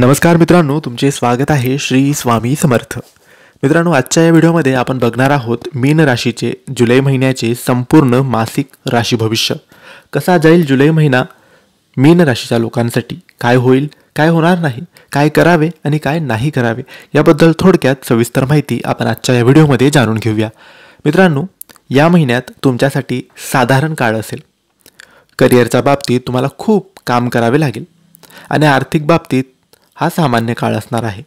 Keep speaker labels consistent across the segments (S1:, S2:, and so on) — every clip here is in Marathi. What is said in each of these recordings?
S1: नमस्कार मित्रांनो, तुमचे स्वागत आहे श्री स्वामी समर्थ. मित्रांनो, आजच्या या व्हिडिओमध्ये आपण बघणार आहोत मीन राशीचे जुलै महिन्याचे संपूर्ण मासिक राशी भविष्य. कसा जाईल जुलै महिना मीन राशीच्या लोकांसाठी, काय होईल, काय होणार नाही, काय करावे आणि काय नाही करावे याबद्दल थोडक्यात सविस्तर माहिती आपण आजच्या या व्हिडिओमध्ये जाणून घेऊया. मित्रांनो, या महिन्यात तुमच्यासाठी साधारण काळ असेल. करिअरच्या बाबतीत तुम्हाला खूप काम करावे लागेल आणि आर्थिक बाबतीत हा सामान्य काळ असणार आहे.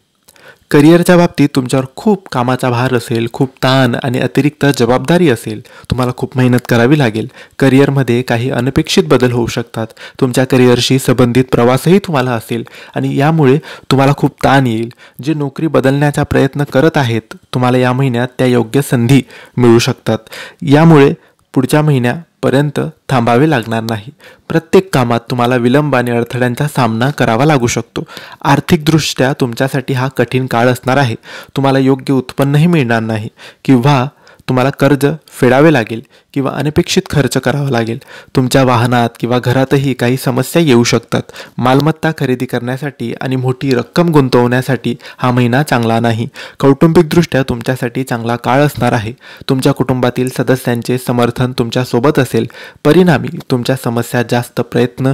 S1: करिअरच्या बाबतीत तुमच्यावर खूप कामाचा भार असेल, खूप ताण आणि अतिरिक्त जबाबदारी असेल. तुम्हाला खूप मेहनत करावी लागेल. करिअरमध्ये काही अनपेक्षित बदल होऊ शकतात. तुमच्या करिअरशी संबंधित प्रवासही तुम्हाला असेल आणि यामुळे तुम्हाला खूप ताण येईल. जे नोकरी बदलण्याचा प्रयत्न करत आहेत, तुम्हाला या महिन्यात त्या योग्य संधी मिळू शकतात. यामुळे पुढच्या महिन्यापर्यंत थांबावे लागणार नाही. प्रत्येक कामात तुम्हाला विलंब आणि अडथळ्यांचा सामना करावा लागू शकतो. आर्थिकदृष्ट्या तुमच्यासाठी हा कठीण काळ असणार आहे. तुम्हाला योग्य उत्पन्नही मिळणार नाही किंवा तुम्हाला कर्ज फेडावे लागेल किंवा अनपेक्षित खर्च करावा लागेल. तुमच्या वाहनात किंवा घरातही काही समस्या येऊ शकतात. मालमत्ता खरेदी करण्यासाठी आणि मोठी रक्कम गुंतवण्यासाठी हा महिना चांगला नाही. कौटुंबिकदृष्ट्या तुमच्यासाठी चांगला काळ असणार आहे. तुमच्या कुटुंबातील सदस्यांचे समर्थन तुमच्यासोबत असेल. परिणामी तुमच्या समस्या जास्त प्रयत्न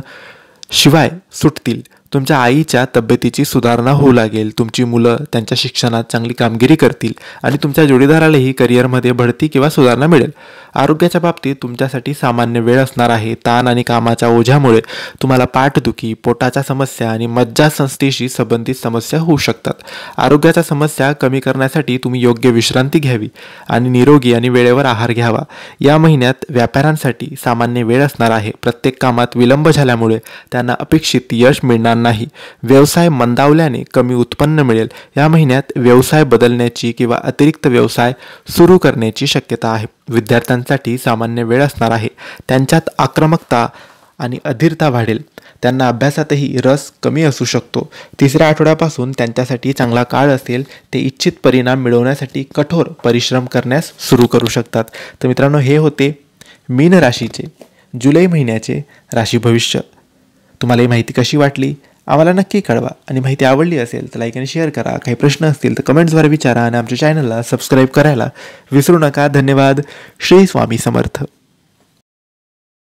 S1: शिवाय सुटतील. तुमच्या आईच्या तब्येतीची सुधारणा होऊ लागेल. तुमची मुलं त्यांच्या शिक्षणात चांगली कामगिरी करतील आणि तुमच्या जोडीदारालाही करिअरमध्ये बढती किंवा सुधारणा मिळेल. आरोग्याच्या बाबतीत तुमच्यासाठी सामान्य वेळ असणार आहे. ताण आणि कामाच्या ओझ्यामुळे तुम्हाला पाठदुखी, पोटाच्या समस्या आणि मज्जासंस्थेशी संबंधित समस्या होऊ शकतात. आरोग्याच्या समस्या कमी करण्यासाठी तुम्ही योग्य विश्रांती घ्यावी आणि निरोगी आणि वेळेवर आहार घ्यावा. या महिन्यात व्यापाऱ्यांसाठी सामान्य वेळ असणार आहे. प्रत्येक कामात विलंब झाल्यामुळे त्यांना अपेक्षित यश मिळणार नाही. व्यवसाय मंदावल्याने कमी उत्पन्न मिळेल. या महिन्यात व्यवसाय बदलण्याची किंवा अतिरिक्त व्यवसाय सुरू करण्याची शक्यता आहे. विद्यार्थ्यांसाठी सामान्य वेळ असणार आहे. त्यांच्यात आक्रमकता आणि अधीरता वाढेल. त्यांना अभ्यासातही रस कमी असू शकतो. तिसऱ्या आठवड्यापासून त्यांच्यासाठी चांगला काळ असेल. ते इच्छित परिणाम मिळवण्यासाठी कठोर परिश्रम करण्यास सुरू करू शकतात. तर मित्रांनो, हे होते मीन राशीचे जुलै महिन्याचे राशी भविष्य. तुम्हाला ही माहिती कशी वाटली आम्हाला नक्की कळवा आणि माहिती आवडली असेल तर लाईक आणि शेअर करा. काही प्रश्न असतील तर कमेंट्सद्वारे विचारा आणि आमच्या चॅनलला सबस्क्राईब करायला विसरू नका. धन्यवाद. श्री स्वामी समर्थ.